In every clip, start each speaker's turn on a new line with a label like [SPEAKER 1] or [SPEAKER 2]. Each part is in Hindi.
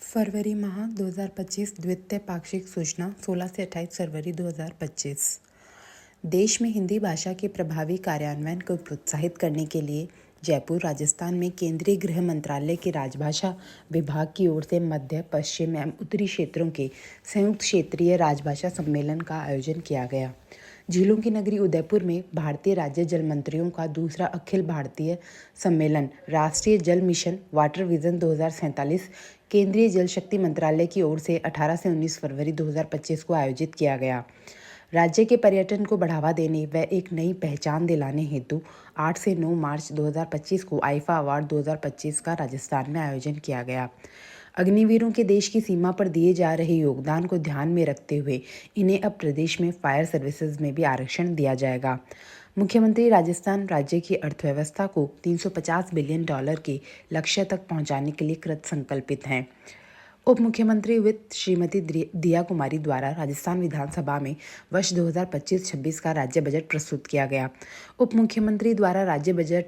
[SPEAKER 1] फरवरी माह 2025 द्वितीय पाक्षिक सूचना 16 से 28 फरवरी 2025। देश में हिंदी भाषा के प्रभावी कार्यान्वयन को प्रोत्साहित करने के लिए जयपुर, राजस्थान में केंद्रीय गृह मंत्रालय के राजभाषा विभाग की ओर से मध्य, पश्चिम एवं उत्तरी क्षेत्रों के संयुक्त क्षेत्रीय राजभाषा सम्मेलन का आयोजन किया गया। झीलों की नगरी उदयपुर में भारतीय राज्य जल मंत्रियों का दूसरा अखिल भारतीय सम्मेलन राष्ट्रीय जल मिशन वाटर विजन 2047 केंद्रीय जल शक्ति मंत्रालय की ओर से 18 से 19 फरवरी 2025 को आयोजित किया गया। राज्य के पर्यटन को बढ़ावा देने व एक नई पहचान दिलाने हेतु 8 से 9 मार्च 2025 को आईफा अवार्ड 2025 का राजस्थान में आयोजन किया गया। अग्निवीरों के देश की सीमा पर दिए जा रहे योगदान को ध्यान में रखते हुए इन्हें अब प्रदेश में फायर सर्विसेज में भी आरक्षण दिया जाएगा। मुख्यमंत्री राजस्थान राज्य की अर्थव्यवस्था को $350 बिलियन के लक्ष्य तक पहुंचाने के लिए कृत संकल्पित हैं। उप मुख्यमंत्री वित्त श्रीमती दिया कुमारी द्वारा राजस्थान विधानसभा में वर्ष 2025-26 का राज्य बजट प्रस्तुत किया गया। उप मुख्यमंत्री द्वारा राज्य बजट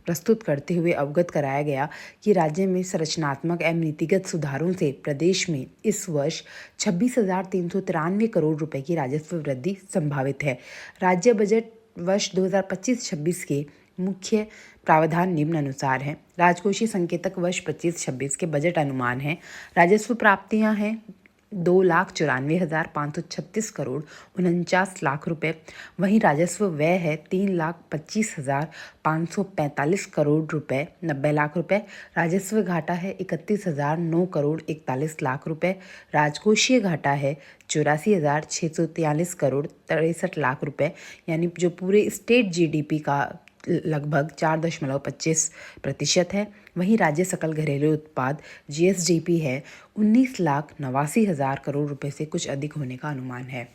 [SPEAKER 1] प्रस्तुत करते हुए अवगत कराया गया कि राज्य में संरचनात्मक एवं नीतिगत सुधारों से प्रदेश में इस वर्ष 26,393 करोड़ रुपए की राजस्व वृद्धि संभावित है। राज्य बजट वर्ष 2025-26 के मुख्य प्रावधान निम्न अनुसार हैं। राजकोषीय संकेतक वर्ष 25-26 के बजट अनुमान हैं। राजस्व प्राप्तियां हैं 2,94,536 करोड़ 49 लाख रुपए। वहीं राजस्व व्यय है 3,25,545 करोड़ रुपए 90 लाख रुपए। राजस्व घाटा है 31,009 करोड़ 41 लाख रुपए। राजकोषीय घाटा है 84,643 करोड़ 63 लाख रुपए, यानी जो पूरे स्टेट जीडीपी का लगभग 4.25% है। वहीं राज्य सकल घरेलू उत्पाद जीएसडीपी है 19,89,000 करोड़ रुपए से कुछ अधिक होने का अनुमान है।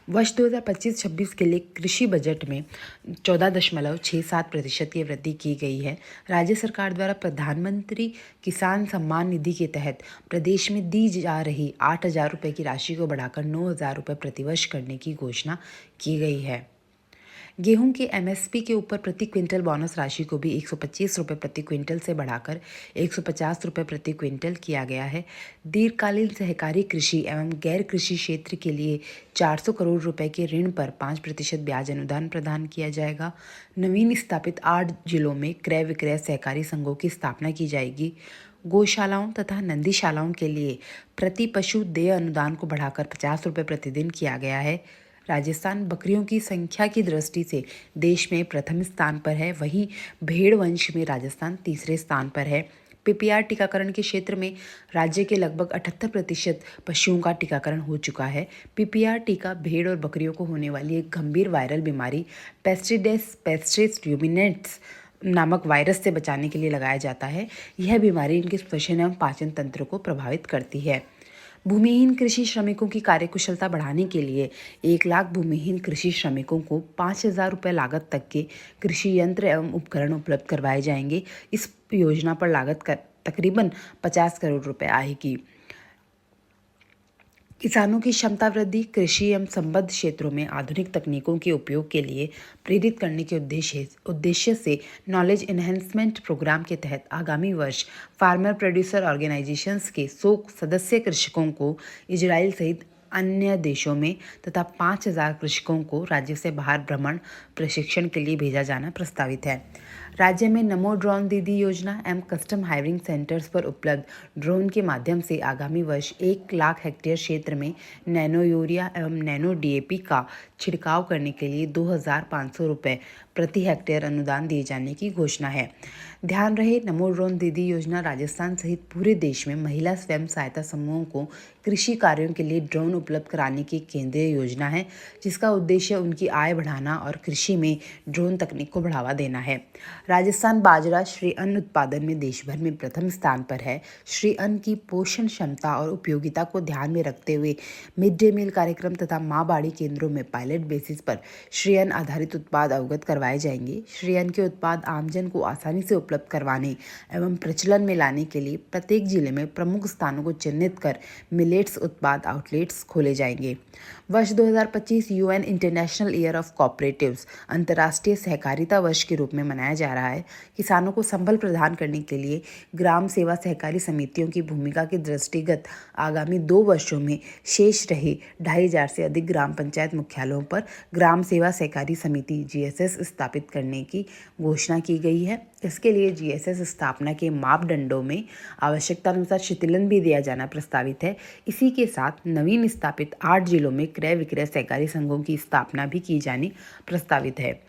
[SPEAKER 1] वर्ष 2025-26 के लिए कृषि बजट में 14.67% की वृद्धि की गई है। राज्य सरकार द्वारा प्रधानमंत्री किसान सम्मान निधि के तहत प्रदेश में दी जा रही 8,000 रुपये की राशि को बढ़ाकर 9,000 रुपये प्रतिवर्ष करने की घोषणा की गई है। गेहूं के एमएसपी के ऊपर प्रति क्विंटल बोनस राशि को भी 125 रुपये प्रति क्विंटल से बढ़ाकर 150 रुपये प्रति क्विंटल किया गया है। दीर्घकालीन सहकारी कृषि एवं गैर कृषि क्षेत्र के लिए 400 करोड़ रुपए के ऋण पर 5% ब्याज अनुदान प्रदान किया जाएगा। नवीन स्थापित 8 जिलों में क्रय विक्रय सहकारी संघों की स्थापना की जाएगी। गौशालाओं तथा नंदीशालाओं के लिए प्रति पशु देय अनुदान को बढ़ाकर 50 रुपये प्रतिदिन किया गया है। राजस्थान बकरियों की संख्या की दृष्टि से देश में प्रथम स्थान पर है, वहीं भेड़ वंश में राजस्थान तीसरे स्थान पर है। पीपीआर टीकाकरण के क्षेत्र में राज्य के लगभग 78% पशुओं का टीकाकरण हो चुका है। पीपीआर टीका भेड़ और बकरियों को होने वाली एक गंभीर वायरल बीमारी पेस्ट्रिस रूमिनेंट्स नामक वायरस से बचाने के लिए लगाया जाता है। यह बीमारी इनके श्वसन एवं पाचन तंत्र को प्रभावित करती है। भूमिहीन कृषि श्रमिकों की कार्यकुशलता बढ़ाने के लिए 1 लाख भूमिहीन कृषि श्रमिकों को 5,000 रुपये लागत तक के कृषि यंत्र एवं उपकरण उपलब्ध करवाए जाएंगे। इस योजना पर लागत तकरीबन 50 करोड़ रुपए आएगी। किसानों की क्षमता वृद्धि, कृषि एवं संबद्ध क्षेत्रों में आधुनिक तकनीकों के उपयोग के लिए प्रेरित करने के उद्देश्य से नॉलेज एनहेंसमेंट प्रोग्राम के तहत आगामी वर्ष फार्मर प्रोड्यूसर ऑर्गेनाइजेशंस के 100 सदस्य कृषकों को इजराइल सहित अन्य देशों में तथा 5,000 कृषकों को राज्य से बाहर भ्रमण प्रशिक्षण के लिए भेजा जाना प्रस्तावित है। राज्य में नमो ड्रोन दीदी योजना एवं कस्टम हायरिंग सेंटर्स पर उपलब्ध ड्रोन के माध्यम से आगामी वर्ष 1 लाख हेक्टेयर क्षेत्र में नैनो यूरिया एवं नैनो डीएपी का छिड़काव करने के लिए 2,500 रुपये प्रति हेक्टेयर अनुदान दिए जाने की घोषणा है। ध्यान रहे, नमो ड्रोन दीदी योजना राजस्थान सहित पूरे देश में महिला स्वयं सहायता समूहों को कृषि कार्यों के लिए ड्रोन उपलब्ध कराने की केंद्रीय योजना है, जिसका उद्देश्य उनकी आय बढ़ाना और कृषि में ड्रोन तकनीक को बढ़ावा देना है। राजस्थान बाजरा श्री अन्न उत्पादन में देश भर में प्रथम स्थान पर है। श्री अन्न की पोषण क्षमता और उपयोगिता को ध्यान में रखते हुए मिड डे मील कार्यक्रम तथा माँ बाड़ी केंद्रों में पायलट बेसिस पर श्री अन्न आधारित उत्पाद अवगत करवाए जाएंगे। श्री अन्न के उत्पाद आमजन को आसानी से उपलब्ध करवाने एवं प्रचलन में लाने के लिए प्रत्येक जिले में प्रमुख स्थानों को चिन्हित कर मिलेट्स उत्पाद आउटलेट्स खोले जाएंगे। वर्ष 2025 UN international year of cooperatives अंतर्राष्ट्रीय सहकारिता वर्ष के रूप में मनाया जा रहा है। किसानों को संबल प्रदान करने के लिए ग्राम सेवा सहकारी समितियों की भूमिका के दृष्टिगत आगामी 2 वर्षों में शेष रहे 2,500 से अधिक ग्राम पंचायत मुख्यालयों पर ग्राम सेवा सहकारी समिति GSS स्थापित करने की घोषणा की गई है। इसके लिए GSS स्थापना के मापदंडों में आवश्यकता अनुसार शिथिलन भी दिया जाना प्रस्तावित है। इसी के साथ नवीन स्थापित 8 जिलों में क्रय विक्रय सहकारी संघों की स्थापना भी की जानी प्रस्तावित है।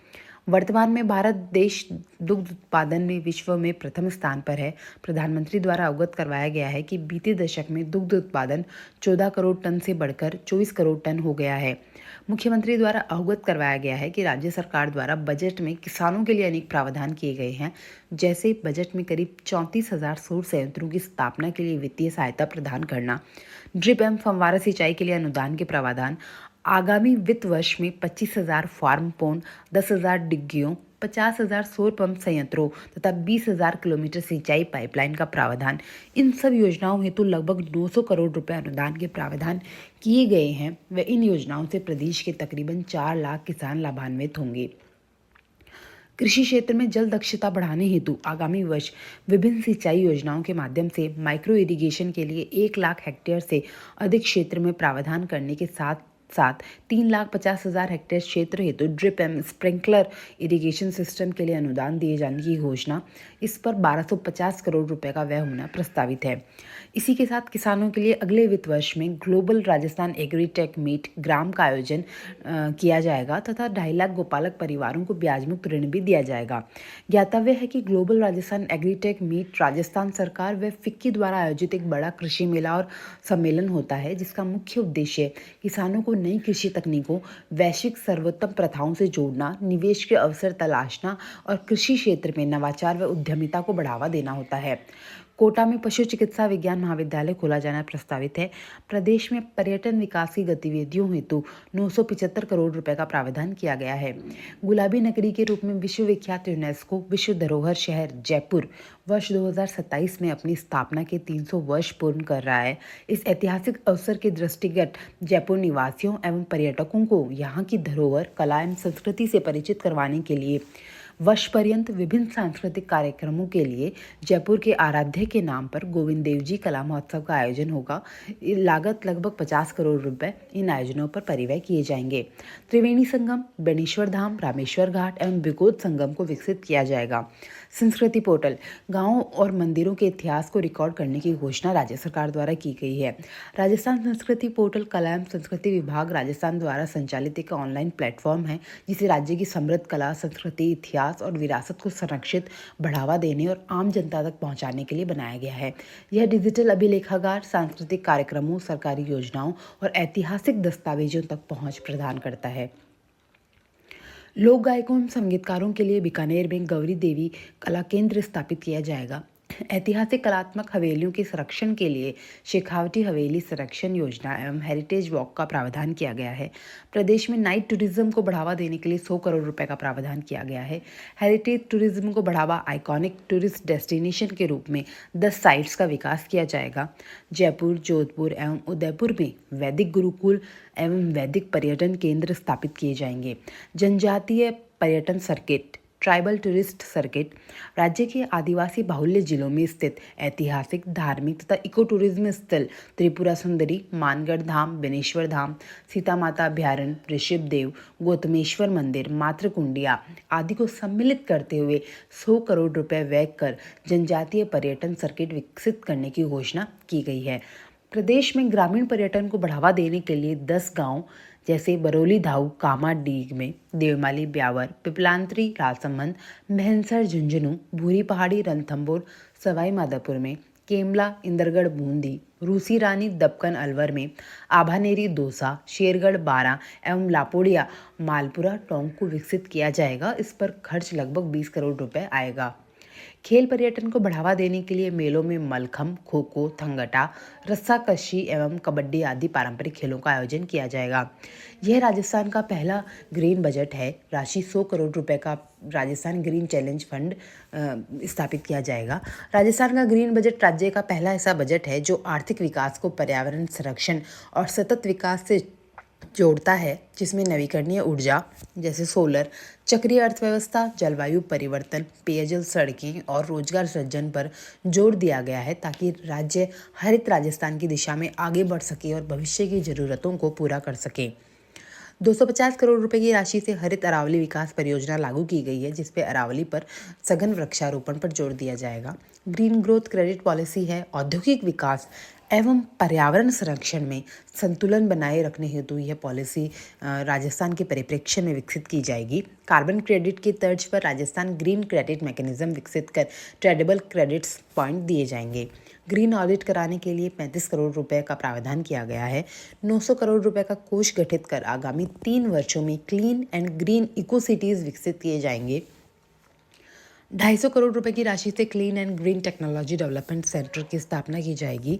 [SPEAKER 1] वर्तमान में भारत देश दुग्ध उत्पादन में विश्व में प्रथम स्थान पर है। प्रधानमंत्री द्वारा अवगत करवाया गया है कि बीते दशक में दुग्ध उत्पादन 14 करोड़ टन से बढ़कर 24 करोड़ टन हो गया है। मुख्यमंत्री द्वारा अवगत करवाया गया है कि राज्य सरकार द्वारा बजट में किसानों के लिए अनेक प्रावधान किए गए हैं। जैसे बजट में करीब 34,000 सौर संयंत्रों की स्थापना के लिए वित्तीय सहायता प्रदान करना, ड्रिप एवं फव्वारा सिंचाई के लिए अनुदान के प्रावधान, आगामी वित्त वर्ष में 25,000 फार्म पोंड, 10,000 डिग्गियों, 50,000 सौर पंप संयंत्रों तथा 20,000 किलोमीटर सिंचाई पाइपलाइन का प्रावधान। इन सब योजनाओं हेतु लगभग 900 करोड़ रुपए अनुदान के प्रावधान किए गए हैं व इन योजनाओं से प्रदेश के तकरीबन 4 लाख किसान लाभान्वित होंगे। कृषि क्षेत्र में जल दक्षता बढ़ाने हेतु आगामी वर्ष विभिन्न सिंचाई योजनाओं के माध्यम से माइक्रो इरिगेशन के लिए 1 लाख हेक्टेयर से अधिक क्षेत्र में प्रावधान करने के साथ 3,50,000 हेक्टेयर क्षेत्र हेतु ड्रिप एवं स्प्रिंकलर इरिगेशन सिस्टम के लिए अनुदान दिए जाने की घोषणा। इस पर 1,250 करोड़ रुपए का व्यय होना प्रस्तावित है। इसी के साथ किसानों के लिए अगले वित्त वर्ष में ग्लोबल राजस्थान एग्रीटेक मीट ग्राम का आयोजन किया जाएगा तथा 2.5 लाख गोपालक परिवारों को ब्याज मुक्त ऋण भी दिया जाएगा। ज्ञातव्य है कि global Rajasthan agritech meet Rajasthan सरकार व फिक्की द्वारा आयोजित एक बड़ा कृषि मेला और सम्मेलन होता है, जिसका मुख्य उद्देश्य किसानों को नई कृषि तकनीकों, वैश्विक सर्वोत्तम प्रथाओं से जोड़ना, निवेश के अवसर तलाशना और कृषि क्षेत्र में नवाचार व उद्यमिता को बढ़ावा देना होता है। कोटा में पशु चिकित्सा विज्ञान महाविद्यालय खोला जाना प्रस्तावित है। प्रदेश में पर्यटन विकास की गतिविधियों हेतु 975 करोड़ रुपए का प्रावधान किया गया है। गुलाबी नगरी के रूप में विश्व विख्यात यूनेस्को विश्व धरोहर शहर जयपुर वर्ष 2027 में अपनी स्थापना के 300 वर्ष पूर्ण कर रहा है। इस ऐतिहासिक अवसर के दृष्टिगत जयपुर निवासियों एवं पर्यटकों को यहाँ की धरोहर, कला एवं संस्कृति से परिचित करवाने के लिए वर्ष पर्यंत विभिन्न सांस्कृतिक कार्यक्रमों के लिए जयपुर के आराध्य के नाम पर गोविंद देव जी कला महोत्सव का आयोजन होगा। लागत लगभग 50 करोड़ रुपए इन आयोजनों पर परिव्यय किए जाएंगे। त्रिवेणी संगम, बेणेश्वर धाम, रामेश्वर घाट एवं बिगोद संगम को विकसित किया जाएगा। संस्कृति पोर्टल, गांवों और मंदिरों के इतिहास को रिकॉर्ड करने की घोषणा राज्य सरकार द्वारा की गई है। राजस्थान संस्कृति पोर्टल कला एवं संस्कृति विभाग राजस्थान द्वारा संचालित एक ऑनलाइन प्लेटफॉर्म है, जिसे राज्य की समृद्ध कला, संस्कृति, इतिहास और विरासत को संरक्षित, बढ़ावा देने और आम जनता तक पहुंचाने के लिए बनाया गया है। यह डिजिटल अभिलेखागार सांस्कृतिक कार्यक्रमों, सरकारी योजनाओं और ऐतिहासिक दस्तावेजों तक पहुंच प्रदान करता है। लोक गायकों एवं संगीतकारों के लिए बीकानेर में गौरी देवी कला केंद्र स्थापित किया जाएगा। ऐतिहासिक कलात्मक हवेलियों के संरक्षण के लिए शेखावटी हवेली संरक्षण योजना एवं हेरिटेज वॉक का प्रावधान किया गया है। प्रदेश में नाइट टूरिज्म को बढ़ावा देने के लिए 100 करोड़ रुपए का प्रावधान किया गया है। हेरिटेज टूरिज्म को बढ़ावा आइकॉनिक टूरिस्ट डेस्टिनेशन के रूप में 10 साइट्स का विकास किया जाएगा। जयपुर, जोधपुर एवं उदयपुर में वैदिक गुरुकुल एवं वैदिक पर्यटन केंद्र स्थापित किए जाएंगे। जनजातीय पर्यटन सर्किट, ट्राइबल टूरिस्ट सर्किट, राज्य के आदिवासी बाहुल्य जिलों में स्थित ऐतिहासिक, धार्मिक तथा इको टूरिज्म स्थल त्रिपुरा सुंदरी, मानगढ़ धाम, बेनेश्वर धाम, सीता माता अभ्यारण्य, ऋषभ देव, गौतमेश्वर मंदिर, मातृकुंडिया आदि को सम्मिलित करते हुए 100 करोड़ रुपए व्यय कर जनजातीय पर्यटन सर्किट विकसित करने की घोषणा की गई है। प्रदेश में ग्रामीण पर्यटन को बढ़ावा देने के लिए 10 गांव जैसे बरौली धाऊ, कामाडीग में, देवमाली, ब्यावर, पिपलांतरी, राजसमंद, मेहनसर, झुंझुनू, भूरी पहाड़ी, रणथंभौर, सवाई माधोपुर में, केमला, इंदरगढ़, बूंदी, रूसी रानी, दबकन अलवर में, आभानेरी, दौसा, शेरगढ़, बारां एवं लापोड़िया, मालपुरा, टोंक को विकसित किया जाएगा। इस पर खर्च लगभग 20 करोड़ रुपए आएगा। खेल पर्यटन को बढ़ावा देने के लिए मेलों में मलखम, खो खो, थंगटा, रस्साकशी एवं कबड्डी आदि पारंपरिक खेलों का आयोजन किया जाएगा। यह राजस्थान का पहला ग्रीन बजट है। राशि 100 करोड़ रुपए का राजस्थान ग्रीन चैलेंज फंड स्थापित किया जाएगा। राजस्थान का ग्रीन बजट राज्य का पहला ऐसा बजट है जो आर्थिक विकास को पर्यावरण संरक्षण और सतत विकास से जोड़ता है, जिसमें नवीकरणीय ऊर्जा जैसे सोलर, चक्रीय अर्थव्यवस्था, जलवायु परिवर्तन, पेयजल, सड़कें और रोजगार सृजन पर जोर दिया गया है, ताकि राज्य हरित राजस्थान की दिशा में आगे बढ़ सके और भविष्य की जरूरतों को पूरा कर सके। 250 करोड़ रुपए की राशि से हरित अरावली विकास परियोजना लागू की गई है, जिसपे अरावली पर सघन वृक्षारोपण पर जोर दिया जाएगा। ग्रीन ग्रोथ क्रेडिट पॉलिसी है औद्योगिक विकास एवं पर्यावरण संरक्षण में संतुलन बनाए रखने हेतु यह पॉलिसी राजस्थान के परिप्रेक्ष्य में विकसित की जाएगी। कार्बन क्रेडिट की तर्ज पर राजस्थान ग्रीन क्रेडिट मैकेनिज्म विकसित कर ट्रेडेबल क्रेडिट्स पॉइंट दिए जाएंगे। ग्रीन ऑडिट कराने के लिए 35 करोड़ रुपए का प्रावधान किया गया है। 900 करोड़ रुपए का कोष गठित कर आगामी 3 वर्षों में clean and green eco cities विकसित किए जाएंगे। 250 करोड़ रुपए की राशि से clean and green technology development centre की स्थापना की जाएगी।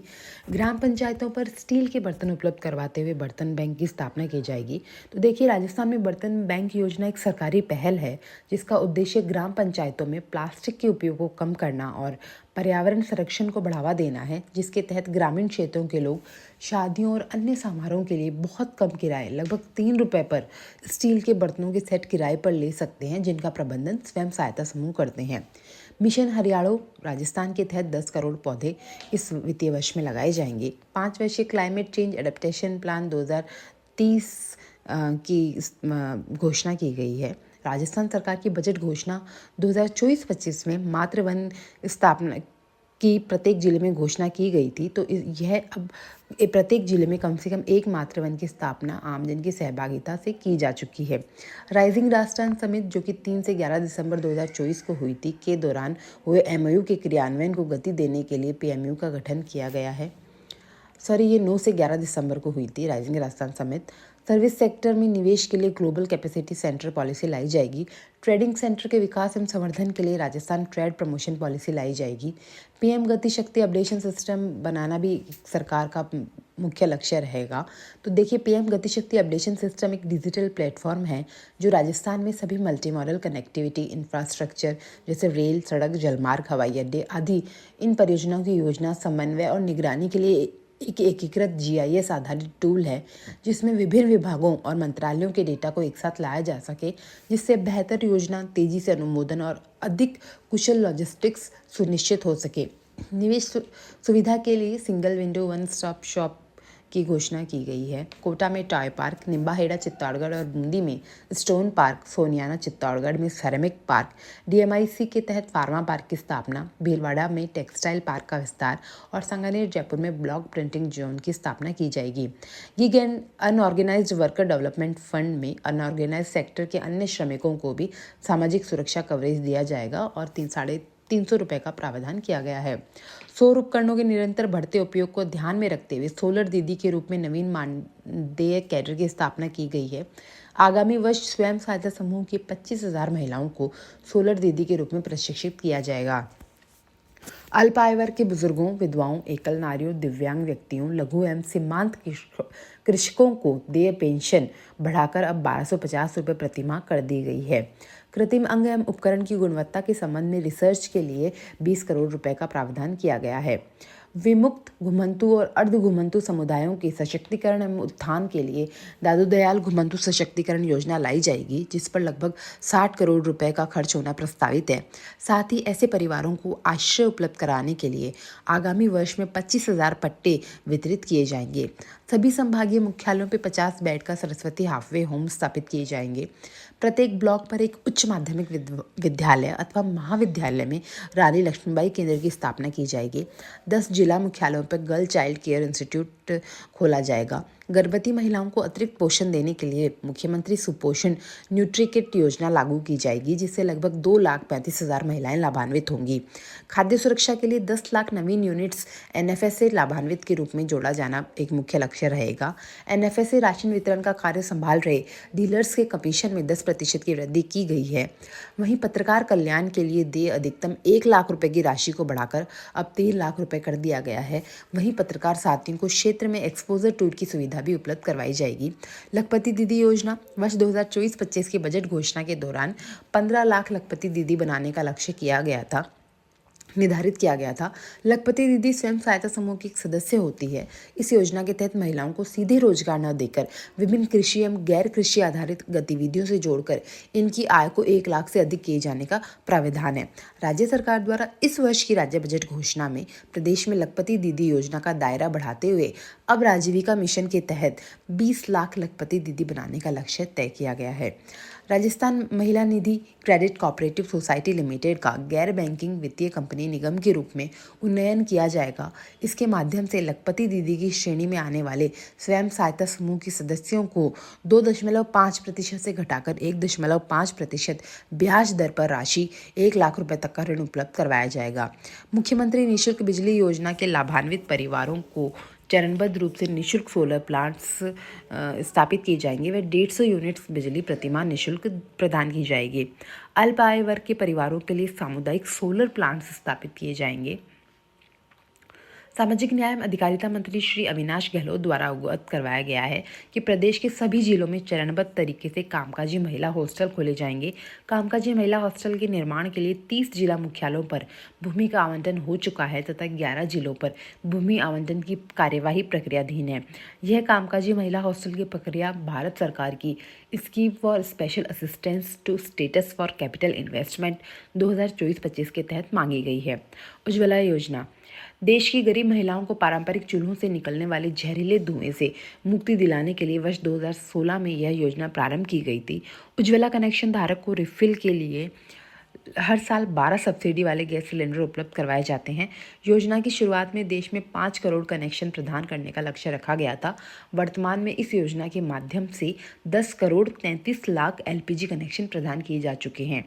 [SPEAKER 1] ग्राम पंचायतों पर स्टील के बर्तन उपलब्ध करवाते हुए बर्तन बैंक की स्थापना की जाएगी। तो देखिए, राजस्थान में बर्तन बैंक योजना एक सरकारी पहल है, जिसका उद्देश्य ग्राम पंचायतों में प्लास्टिक के उपयोग को कम करना और पर्यावरण संरक्षण को बढ़ावा देना है, जिसके तहत ग्रामीण क्षेत्रों के लोग शादियों और अन्य समारोह के लिए बहुत कम किराए, लगभग 3 रुपए पर स्टील के बर्तनों के सेट किराए पर ले सकते हैं, जिनका प्रबंधन स्वयं सहायता समूह करते हैं। मिशन हरियाणा राजस्थान के तहत 10 करोड़ पौधे इस वित्तीय वर्ष में लगाए जाएंगे। 5 वर्षीय क्लाइमेट चेंज एडेप्टेशन प्लान 2030 की घोषणा की गई है। राजस्थान सरकार की बजट घोषणा 2024-25 में मातृ वन स्थापना की प्रत्येक जिले में घोषणा की गई थी। तो यह अब प्रत्येक जिले में कम से कम एक मातृ वन की स्थापना आमजन की सहभागिता से की जा चुकी है। राइजिंग राजस्थान समिट, जो कि 3 से 11 दिसंबर 2024 को हुई थी, के दौरान हुए एमओयू के क्रियान्वयन को गति देने के लिए पीएमयू का गठन किया गया है। ये 9 से 11 दिसंबर को हुई थी rising Rajasthan summit. Service sector में निवेश के लिए ग्लोबल कैपेसिटी सेंटर पॉलिसी लाई जाएगी। ट्रेडिंग सेंटर के विकास एवं संवर्धन के लिए राजस्थान ट्रेड प्रमोशन पॉलिसी लाई जाएगी। पीएम गति शक्ति अपडेशन सिस्टम बनाना भी सरकार का मुख्य लक्ष्य रहेगा। तो देखिए, पीएम गति शक्ति अपडेशन सिस्टम एक डिजिटल प्लेटफॉर्म है जो राजस्थान में सभी मल्टी मॉडल कनेक्टिविटी इंफ्रास्ट्रक्चर जैसे रेल, सड़क, जलमार्ग, हवाई अड्डे आदि इन परियोजनाओं की योजना, समन्वय और निगरानी के लिए एक एकीकृत जीआईएस आधारित टूल है, जिसमें विभिन्न विभागों और मंत्रालयों के डेटा को एक साथ लाया जा सके, जिससे बेहतर योजना, तेजी से अनुमोदन और अधिक कुशल लॉजिस्टिक्स सुनिश्चित हो सके। निवेश सुविधा के लिए single window one stop shop की घोषणा की गई है। कोटा में टॉय पार्क, निम्बाहेड़ा चित्तौड़गढ़ और बूंदी में स्टोन पार्क, सोनियाना चित्तौड़गढ़ में सेरेमिक पार्क, डीएमआईसी के तहत फार्मा पार्क की स्थापना, भीलवाड़ा में टेक्सटाइल पार्क का विस्तार और सांगानेर जयपुर में ब्लॉक प्रिंटिंग जोन की स्थापना की जाएगी। Gig and unorganised worker development fund में अनऑर्गेनाइज सेक्टर के अन्य श्रमिकों को भी सामाजिक सुरक्षा कवरेज दिया जाएगा और 350 रुपए का प्रावधान किया गया है। सौर उपकरणों के निरंतर बढ़ते उपयोग को ध्यान में रखते हुए सोलर दीदी के रूप में नवीन मानदेय कैडर की स्थापना की गई है। आगामी वर्ष स्वयं सहायता समूह की 25,000 महिलाओं को सोलर दीदी के रूप में प्रशिक्षित किया जाएगा। अल्प आय वर्ग के बुजुर्गों, विधवाओं, एकल नारियों, दिव्यांग व्यक्तियों, लघु एवं सीमांत कृषकों को देय पेंशन बढ़ाकर अब 1250 रुपये प्रतिमाह कर दी गई है। कृत्रिम अंग एवं उपकरण की गुणवत्ता के संबंध में रिसर्च के लिए 20 करोड़ रुपए का प्रावधान किया गया है। विमुक्त, घुमंतु और अर्ध घुमंतु समुदायों के सशक्तिकरण एवं उत्थान के लिए दादू दयाल घुमंतु सशक्तिकरण योजना लाई जाएगी, जिस पर लगभग 60 करोड़ रुपए का खर्च होना प्रस्तावित है। साथ ही ऐसे परिवारों को आश्रय उपलब्ध कराने के लिए आगामी वर्ष में 25,000 पट्टे वितरित किए जाएंगे। सभी संभागीय मुख्यालयों पर 50 बेड का सरस्वती हाफवे होम स्थापित किए जाएंगे। प्रत्येक ब्लॉक पर एक उच्च माध्यमिक विद्यालय अथवा महाविद्यालय में रानी लक्ष्मीबाई केंद्र की स्थापना की जाएगी। 10 जिला मुख्यालयों पर गर्ल चाइल्ड केयर इंस्टीट्यूट खोला जाएगा। गर्भवती महिलाओं को अतिरिक्त पोषण देने के लिए मुख्यमंत्री सुपोषण न्यूट्री किट योजना लागू की जाएगी, जिससे लगभग 2,35,000 महिलाएं लाभान्वित होंगी। खाद्य सुरक्षा के लिए 10 लाख नवीन यूनिट्स एनएफएसए लाभान्वित के रूप में जोड़ा जाना एक मुख्य लक्ष्य रहेगा। एनएफएसए राशन वितरण का कार्य संभाल रहे डीलर्स के कमीशन में 10% की वृद्धि की गई है। वहीं पत्रकार कल्याण के लिए देय अधिकतम 1 लाख रुपए की राशि को बढ़ाकर अब 3 लाख रुपए कर दिया गया है। वहीं पत्रकार साथियों को क्षेत्र में एक्सपोजर टूर की सुविधा भी उपलब्ध करवाई जाएगी। लखपति दीदी योजना वर्ष 2024-25 की बजट घोषणा के दौरान 15 लाख लखपति दीदी बनाने का लक्ष्य किया गया था। निर्धारित किया गया था। लखपति दीदी स्वयं सहायता समूह की एक सदस्य होती है। इस योजना के तहत महिलाओं को सीधे रोजगार न देकर विभिन्न कृषि एवं गैर कृषि आधारित गतिविधियों से जोड़कर इनकी आय को 1 लाख से अधिक किए जाने का प्रावधान है। राज्य सरकार द्वारा इस वर्ष की राज्य बजट घोषणा में प्रदेश में लखपति दीदी योजना का दायरा बढ़ाते हुए अब आजीविका मिशन के तहत 20 लाख लखपति दीदी बनाने का लक्ष्य तय किया गया है। राजस्थान महिला निधि क्रेडिट कोऑपरेटिव सोसाइटी लिमिटेड का गैर बैंकिंग वित्तीय कंपनी निगम के रूप में उन्नयन किया जाएगा। इसके माध्यम से लखपति दीदी की श्रेणी में आने वाले स्वयं सहायता समूह के सदस्यों को 2.5% से घटाकर 1.5% ब्याज दर पर राशि 1 लाख रुपए तक का ऋण उपलब्ध करवाया जाएगा। मुख्यमंत्री निःशुल्क बिजली योजना के लाभान्वित परिवारों को चरणबद्ध रूप से निःशुल्क सोलर प्लांट्स स्थापित किए जाएंगे व 150 यूनिट्स बिजली प्रतिमाह निःशुल्क प्रदान की जाएगी। अल्प आय वर्ग के परिवारों के लिए सामुदायिक सोलर प्लांट्स स्थापित किए जाएंगे। सामाजिक न्याय एवं अधिकारिता मंत्री श्री अविनाश गहलोत द्वारा अवगत करवाया गया है कि प्रदेश के सभी जिलों में चरणबद्ध तरीके से कामकाजी महिला हॉस्टल खोले जाएंगे। कामकाजी महिला हॉस्टल के निर्माण के लिए 30 जिला मुख्यालयों पर भूमि का आवंटन हो चुका है तथा 11 जिलों पर भूमि आवंटन की कार्यवाही प्रक्रियाधीन है। यह कामकाजी महिला हॉस्टल की प्रक्रिया भारत सरकार की scheme for special assistance to states for capital investment 2024-25 के तहत मांगी गई है। उज्ज्वला योजना देश की गरीब महिलाओं को पारंपरिक चूल्हों से निकलने वाले जहरीले धुएं से मुक्ति दिलाने के लिए वर्ष 2016 में यह योजना प्रारंभ की गई थी। उज्ज्वला कनेक्शन धारक को रिफिल के लिए हर साल 12 सब्सिडी वाले गैस सिलेंडर उपलब्ध करवाए जाते हैं। योजना की शुरुआत में देश में 5 करोड़ कनेक्शन प्रदान करने का लक्ष्य रखा गया था। वर्तमान में इस योजना के माध्यम से 10 करोड़ 33 लाख एलपीजी कनेक्शन प्रदान किए जा चुके हैं।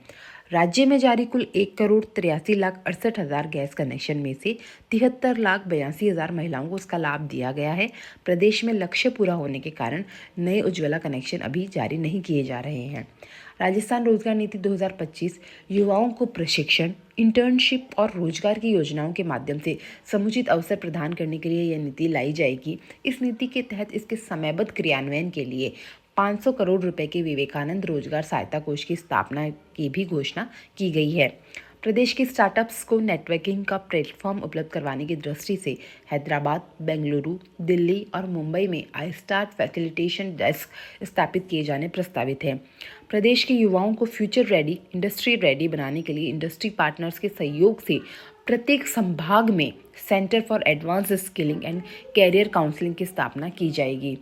[SPEAKER 1] राज्य में जारी कुल 1 करोड़ 83 लाख 68 हज़ार गैस कनेक्शन में से 73 लाख 82 हज़ार महिलाओं को इसका लाभ दिया गया है। प्रदेश में लक्ष्य पूरा होने के कारण नए उज्ज्वला कनेक्शन अभी जारी नहीं किए जा रहे हैं। राजस्थान रोजगार नीति 2025 युवाओं को प्रशिक्षण, इंटर्नशिप और रोजगार की योजनाओं के माध्यम से समुचित अवसर प्रदान करने के लिए यह नीति लाई जाएगी। इस नीति के तहत इसके समयबद्ध क्रियान्वयन के लिए 500 करोड़ रुपए के विवेकानंद रोजगार सहायता कोष की स्थापना की भी घोषणा की गई है। प्रदेश के स्टार्टअप्स को नेटवर्किंग का प्लेटफॉर्म उपलब्ध करवाने की दृष्टि से हैदराबाद, बेंगलुरु, दिल्ली और मुंबई में आई स्टार्ट फैसिलिटेशन डेस्क स्थापित किए जाने प्रस्तावित है। प्रदेश के युवाओं को फ्यूचर रेडी, इंडस्ट्री रेडी बनाने के लिए इंडस्ट्री पार्टनर्स के सहयोग से प्रत्येक संभाग में centre for advance skilling and career counselling की स्थापना की जाएगी।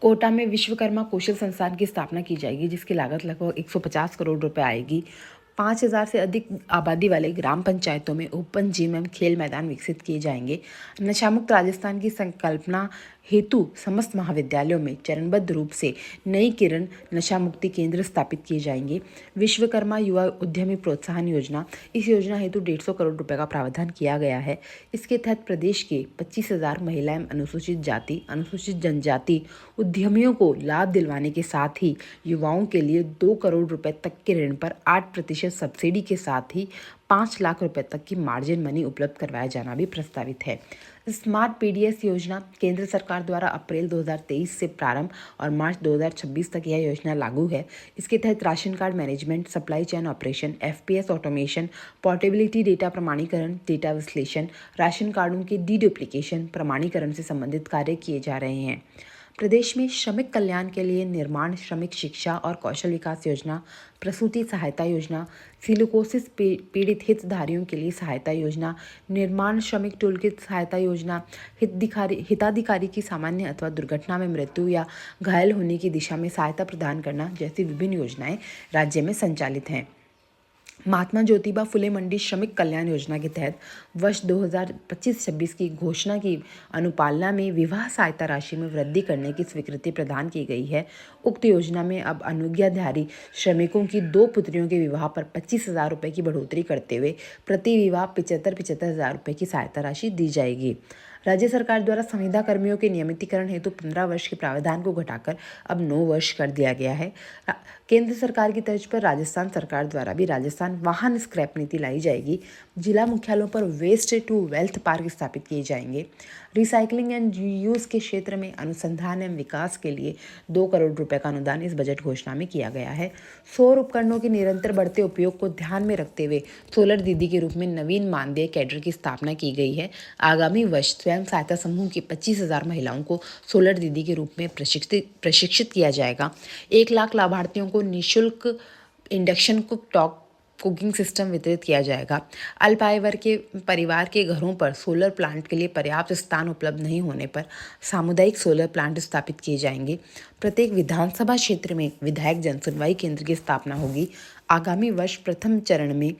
[SPEAKER 1] कोटा में विश्वकर्मा कौशल संस्थान की स्थापना की जाएगी, जिसकी लागत लगभग 150 करोड़ रुपए आएगी। 5000 से अधिक आबादी वाले ग्राम पंचायतों में ओपन जिम एवं खेल मैदान विकसित किए जाएंगे। नशामुक्त राजस्थान की संकल्पना हेतु समस्त महाविद्यालयों में चरणबद्ध रूप से नई किरण नशा मुक्ति केंद्र स्थापित किए जाएंगे। विश्वकर्मा युवा उद्यमी प्रोत्साहन योजना, इस योजना हेतु 150 करोड़ रुपए का प्रावधान किया गया है। इसके तहत प्रदेश के 25,000 महिला एवं अनुसूचित जाति, अनुसूचित जनजाति उद्यमियों को लाभ दिलवाने के साथ ही युवाओं के लिए 2 करोड़ रुपए तक के ऋण पर 8% सब्सिडी के साथ ही 5 लाख रुपए तक की मार्जिन मनी उपलब्ध करवाया जाना भी प्रस्तावित है। स्मार्ट पीडीएस योजना केंद्र सरकार द्वारा अप्रैल 2023 से प्रारंभ और मार्च 2026 तक यह योजना लागू है। इसके तहत ration card management, supply chain operation, FPS automation, portability data प्रमाणीकरण, डेटा विश्लेषण, राशन कार्डों के डीडुप्लीकेशन प्रमाणीकरण से संबंधित कार्य किए जा रहे हैं। प्रदेश में श्रमिक कल्याण के लिए निर्माण श्रमिक शिक्षा और कौशल विकास योजना, प्रसूति सहायता योजना, सिलिकोसिस पीड़ित हितधारियों के लिए सहायता योजना, निर्माण श्रमिक टूलकिट सहायता योजना, हिताधिकारी की सामान्य अथवा दुर्घटना में मृत्यु या घायल होने की दिशा में सहायता प्रदान करना जैसी विभिन्न योजनाएं राज्य में संचालित हैं। महात्मा ज्योतिबा फुले मंडी श्रमिक कल्याण योजना के तहत वर्ष 2025-26 की घोषणा की अनुपालना में विवाह सहायता राशि में वृद्धि करने की स्वीकृति प्रदान की गई है। उक्त योजना में अब अनुज्ञाधारी श्रमिकों की 2 पुत्रियों के विवाह पर 25,000 रुपये की बढ़ोतरी करते हुए प्रति विवाह 75,000 रुपये की सहायता राशि दी जाएगी। राज्य सरकार द्वारा संविदा कर्मियों के नियमितीकरण हेतु 15 वर्ष के प्रावधान को घटाकर अब 9 वर्ष कर दिया गया है। केंद्र सरकार की तर्ज पर राजस्थान सरकार द्वारा भी राजस्थान वाहन स्क्रैप नीति लाई जाएगी। जिला मुख्यालयों पर वेस्ट टू वेल्थ पार्क स्थापित किए जाएंगे। रिसाइकलिंग एंड रीयूज के क्षेत्र में अनुसंधान एवं विकास के लिए 2 करोड़ रुपए का अनुदान इस बजट घोषणा में किया गया है। सौर उपकरणों के निरंतर बढ़ते उपयोग को ध्यान में रखते हुए सोलर दीदी के रूप में नवीन मानदेय कैडर की स्थापना की गई है। आगामी वर्ष स्वयं सहायता समूह की 25,000 महिलाओं को सोलर दीदी के रूप में प्रशिक्षित किया जाएगा। 1 लाख लाभार्थियों को निःशुल्क इंडक्शन कुकिंग सिस्टम वितरित किया जाएगा। अल्प आय वर्ग के परिवार के घरों पर सोलर प्लांट के लिए पर्याप्त स्थान उपलब्ध नहीं होने पर सामुदायिक सोलर प्लांट स्थापित किए जाएंगे। प्रत्येक विधानसभा क्षेत्र में विधायक जनसुनवाई केंद्र की स्थापना होगी। आगामी वर्ष प्रथम चरण में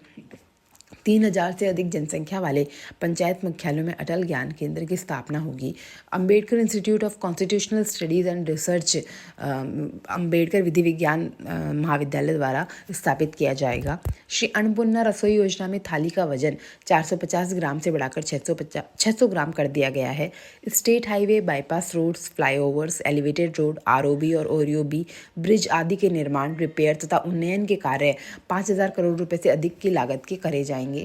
[SPEAKER 1] 3,000 से अधिक जनसंख्या वाले पंचायत मुख्यालयों में अटल ज्ञान केंद्र की स्थापना होगी। Ambedkar institute of constitutional studies and research Ambedkar विधि विज्ञान महाविद्यालय द्वारा स्थापित किया जाएगा। श्री अन्नपूर्णा रसोई योजना में थाली का वजन 450 ग्राम से बढ़ाकर 600 ग्राम कर दिया गया है। State highway, bypass roads, flyovers, elevated road, ROB और ओरियोबी ब्रिज आदि के निर्माण, रिपेयर तथा उन्नयन के कार्य 5,000 करोड़ रुपए से अधिक की लागत के करे जाएंगे।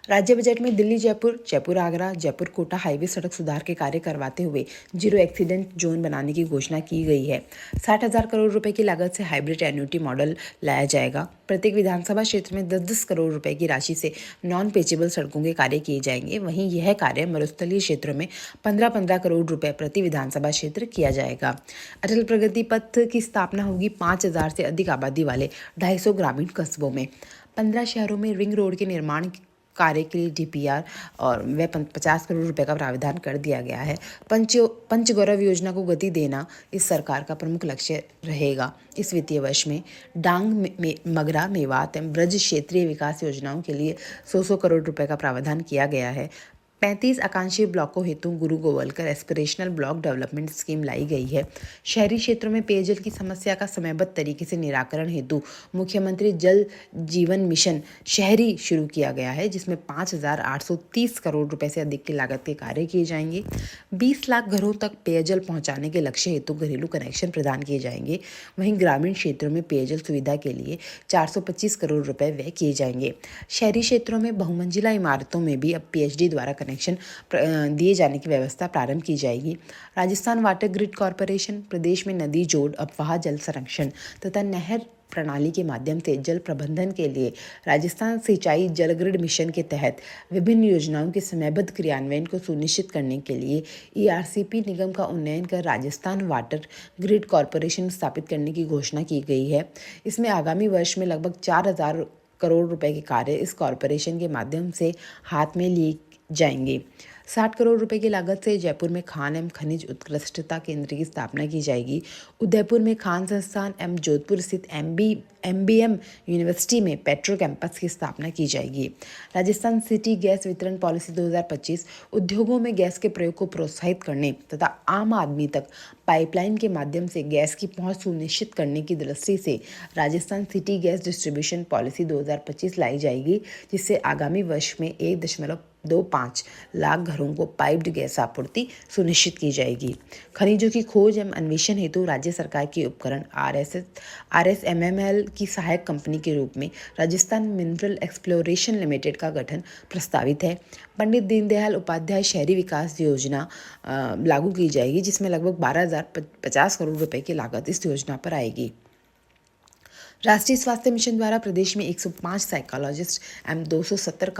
[SPEAKER 1] राज्य बजट में दिल्ली जयपुर, जयपुर आगरा, जयपुर कोटा हाईवे सड़क सुधार के कार्य करवाते हुए 0 एक्सीडेंट जोन बनाने की घोषणा की गई है। 60,000 करोड़ रुपए की लागत से हाइब्रिड एन्युटी मॉडल लाया जाएगा। प्रत्येक विधानसभा क्षेत्र में 10-10 करोड़ रुपए की राशि से नॉन पेचेबल सड़कों के कार्य किए जाएंगे। वहीं यह कार्य मरुस्थलीय क्षेत्रों में 15-15 करोड़ रुपए प्रति विधानसभा क्षेत्र किया जाएगा। अटल प्रगति पथ की स्थापना होगी 5,000 से अधिक आबादी वाले 250 ग्रामीण कस्बों में। 15 शहरों में रिंग रोड के निर्माण कार्य के लिए डीपीआर और वह 50 करोड़ रुपए का प्रावधान कर दिया गया है। पंचगौरव योजना को गति देना इस सरकार का प्रमुख लक्ष्य रहेगा। इस वित्तीय वर्ष में डांग, मगरा, मेवात एवं ब्रज क्षेत्रीय विकास योजनाओं के लिए 100 करोड़ रुपए का प्रावधान किया गया है। 35 आकांक्षी ब्लॉकों हेतु Guru Golwalkar aspirational block development scheme लाई गई है। शहरी क्षेत्रों में पेयजल की समस्या का समयबद्ध तरीके से निराकरण हेतु मुख्यमंत्री जल जीवन मिशन शहरी शुरू किया गया है, जिसमें 5,830 करोड़ रुपए से अधिक की लागत के कार्य किए जाएंगे। 20 लाख घरों तक पेयजल पहुंचाने के लक्ष्य हेतु घरेलू कनेक्शन प्रदान किए जाएंगे। वहीं ग्रामीण क्षेत्रों में पेयजल सुविधा के लिए 425 करोड़ रुपए व्यय किए जाएंगे। शहरी क्षेत्रों में बहुमंजिला इमारतों में भी अब पीएचडी द्वारा कनेक्शन दिए जाने की व्यवस्था प्रारंभ की जाएगी। राजस्थान वाटर ग्रिड कॉरपोरेशन प्रदेश में नदी जोड़, अफवाह जल संरक्षण तथा नहर प्रणाली के माध्यम से जल प्रबंधन के लिए राजस्थान सिंचाई जल ग्रिड मिशन के तहत विभिन्न योजनाओं के समयबद्ध क्रियान्वयन को सुनिश्चित करने के लिए ईआरसीपी निगम का उन्नयन कर राजस्थान वाटर ग्रिड कॉरपोरेशन स्थापित करने की घोषणा की गई है। इसमें आगामी वर्ष में लगभग 4,000 करोड़ रुपए के कार्य इस कॉरपोरेशन के माध्यम से हाथ में लिए जाएंगे। 60 करोड़ रुपए की लागत से जयपुर में खान एवं खनिज उत्कृष्टता केंद्र की स्थापना की जाएगी। उदयपुर में खान संस्थान एवं जोधपुर स्थित एमबीएम यूनिवर्सिटी में पेट्रो कैंपस की स्थापना की जाएगी। राजस्थान सिटी गैस वितरण पॉलिसी 2025 उद्योगों में गैस के प्रयोग को प्रोत्साहित करने तथा आम आदमी तक पाइपलाइन के माध्यम से गैस की पहुंच सुनिश्चित करने की दृष्टि से Rajasthan city gas distribution policy 2025 लाई जाएगी, जिससे आगामी वर्ष में 1.25 लाख घरों को पाइप्ड गैस आपूर्ति सुनिश्चित की जाएगी। खनिजों की खोज एवं अन्वेषण हेतु राज्य सरकार के उपकरण RSMML की सहायक कंपनी के रूप में राजस्थान मिनरल एक्सप्लोरेशन लिमिटेड का गठन प्रस्तावित है। पंडित दीनदयाल उपाध्याय शहरी विकास योजना लागू की जाएगी, जिसमें लगभग 12,050 करोड़ रुपए की लागत इस योजना पर आएगी। राष्ट्रीय स्वास्थ्य मिशन द्वारा प्रदेश में 105 साइकोलॉजिस्ट एवं 270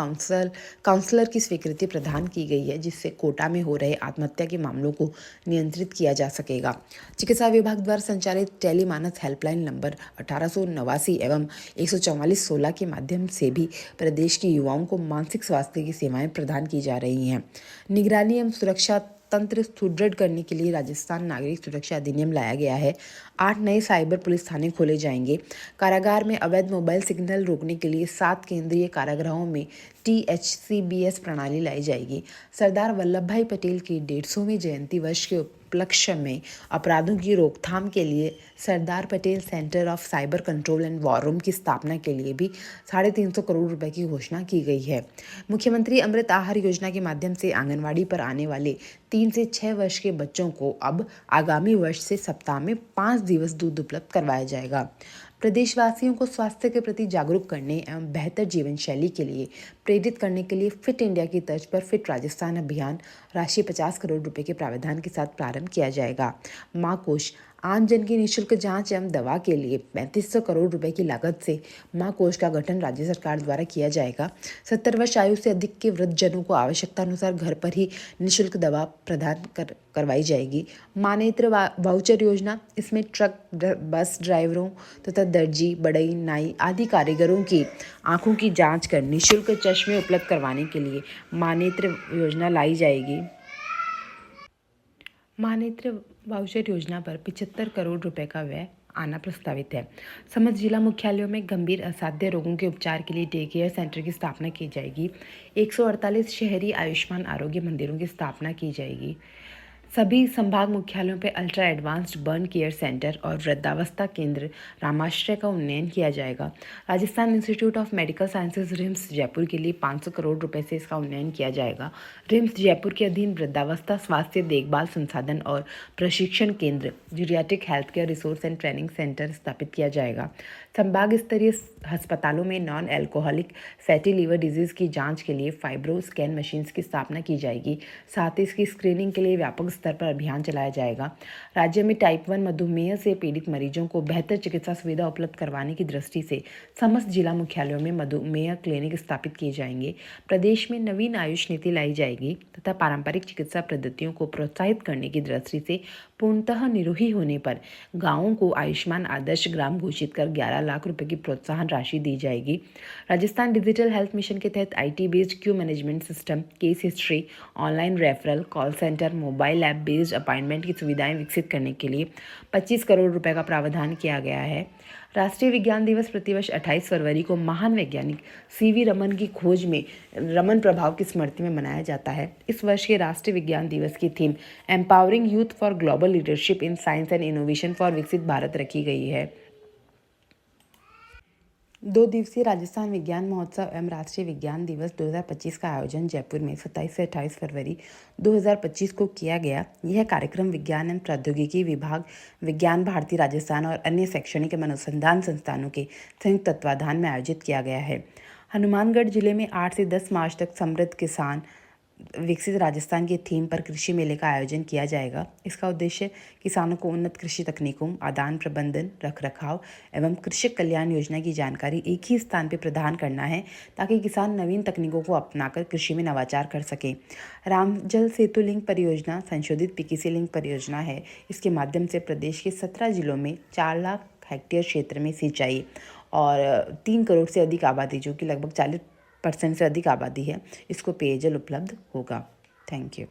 [SPEAKER 1] काउंसलर की स्वीकृति प्रदान की गई है, जिससे कोटा में हो रहे आत्महत्या के मामलों को नियंत्रित किया जा सकेगा। चिकित्सा विभाग द्वारा संचालित टेलीमानस हेल्पलाइन नंबर 1889 एवं 14416 के माध्यम से भी प्रदेश के युवाओं को मानसिक स्वास्थ्य की सेवाएं प्रदान की जा रही हैं। निगरानी एवं सुरक्षा तंत्र सुदृढ़ करने के लिए राजस्थान नागरिक सुरक्षा अधिनियम लाया गया है। 8 नए साइबर पुलिस थाने खोले जाएंगे। कारागार में अवैध मोबाइल सिग्नल रोकने के लिए 7 केंद्रीय कारागृहों में THCBS प्रणाली लाई जाएगी। सरदार वल्लभ भाई पटेल की 150वें जयंती वर्ष के उपलक्ष्य में अपराधों की रोकथाम के लिए Sardar Patel centre of cyber control and war room की स्थापना के लिए भी 350 करोड़ रुपए की घोषणा की गई है। मुख्यमंत्री अमृत आहार योजना के माध्यम से आंगनवाड़ी पर आने वाले 3 से 6 वर्ष के बच्चों को अब आगामी वर्ष से सप्ताह में 5 दिवस दूध उपलब्ध करवाया जाएगा। प्रदेशवासियों को स्वास्थ्य के प्रति जागरूक करने एवं बेहतर जीवन शैली के लिए प्रेरित करने के लिए फिट इंडिया की तर्ज पर फिट राजस्थान अभियान राशि 50 करोड़ रुपए के प्रावधान के साथ प्रारंभ किया जाएगा। मां कोष आम जन की निःशुल्क जांच एवं दवा के लिए 3500 करोड़ रुपए की लागत से मां कोष का गठन राज्य सरकार द्वारा किया जाएगा। 70 वर्ष आयु से अधिक के वृद्धजनों को आवश्यकता अनुसार घर पर ही निःशुल्क दवा प्रदान करवाई जाएगी। मानेत्र वाउचर योजना, इसमें ट्रक बस ड्राइवरों तथा दर्जी, बढ़ई, नाई आदि कारीगरों की आंखों की जांच कर निःशुल्क चश्मे उपलब्ध करवाने के लिए मानेत्र योजना लाई जाएगी। मानेत्र वाउचर योजना पर 75 करोड़ रुपए का व्यय आना प्रस्तावित है। समस्त जिला मुख्यालयों में गंभीर असाध्य रोगों के उपचार के लिए डे केयर सेंटर की स्थापना की जाएगी। 148 शहरी आयुष्मान आरोग्य मंदिरों की स्थापना की जाएगी। सभी संभाग मुख्यालयों पर ultra advanced burn care centre और वृद्धावस्था केंद्र रामाश्रय का उन्नयन किया जाएगा। Rajasthan institute of medical sciences RIMS Jaipur के लिए 500 करोड़ रुपए से इसका उन्नयन किया जाएगा। रिम्स जयपुर के अधीन वृद्धावस्था स्वास्थ्य देखभाल संसाधन और प्रशिक्षण केंद्र geriatric health care resource and training centre स्थापित किया जाएगा। संभाग स्तरीय अस्पतालों में non alcoholic fatty liver disease की जांच के लिए फाइब्रो स्कैन मशीन्स की स्थापना की जाएगी। साथ ही इसकी स्क्रीनिंग के लिए व्यापक स्तर पर अभियान चलाया जाएगा। राज्य में टाइप 1 मधुमेह से पीड़ित मरीजों को बेहतर चिकित्सा सुविधा उपलब्ध करवाने की दृष्टि से समस्त जिला मुख्यालयों में मधुमेह क्लिनिक स्थापित किए जाएंगे। प्रदेश में नवीन आयुष नीति लाई जाएगी तथा पारंपरिक चिकित्सा पद्धतियों को प्रोत्साहित करने की दृष्टि से पूर्णतः निरोगी होने पर गांवों को आयुष्मान आदर्श ग्राम घोषित कर 11 लाख रुपए की प्रोत्साहन राशि दी जाएगी। राजस्थान डिजिटल हेल्थ मिशन के तहत IT based Q management system, case history, online referral, call centre, mobile app based appointment की सुविधाएं विकसित करने के लिए 25 करोड़ रुपए का प्रावधान किया गया है। राष्ट्रीय विज्ञान दिवस प्रतिवर्ष 28 फरवरी को महान वैज्ञानिक CV रमन की खोज में रमन प्रभाव की स्मृति में मनाया जाता है। इस वर्ष के राष्ट्रीय विज्ञान दिवस की theme empowering youth for global leadership in science and innovation for विकसित भारत रखी गई है। 2 दिवसीय राजस्थान विज्ञान महोत्सव एवं राष्ट्रीय विज्ञान दिवस 2025 का आयोजन जयपुर में 27 से 28 फरवरी 2025 को किया गया। यह कार्यक्रम विज्ञान एवं प्रौद्योगिकी विभाग, विज्ञान भारती राजस्थान और अन्य शैक्षणिक एवं अनुसंधान संस्थानों के संयुक्त तत्वाधान में आयोजित किया गया है। हनुमानगढ़ जिले में 8 से 10 मार्च तक समृद्ध किसान विकसित राजस्थान के थीम पर कृषि मेले का आयोजन किया जाएगा। इसका उद्देश्य किसानों को उन्नत कृषि तकनीकों, आदान प्रबंधन, रखरखाव एवं कृषक कल्याण योजना की जानकारी एक ही स्थान पर प्रदान करना है ताकि किसान नवीन तकनीकों को अपनाकर कृषि में नवाचार कर सकें। रामजल सेतु लिंक परियोजना संशोधित PKC लिंक परियोजना है। इसके माध्यम से प्रदेश के 17 जिलों में 4 लाख हेक्टेयर क्षेत्र में सिंचाई और 3 करोड़ से अधिक आबादी, जो कि लगभग 40% से अधिक आबादी है, इसको पेयजल उपलब्ध होगा। Thank you.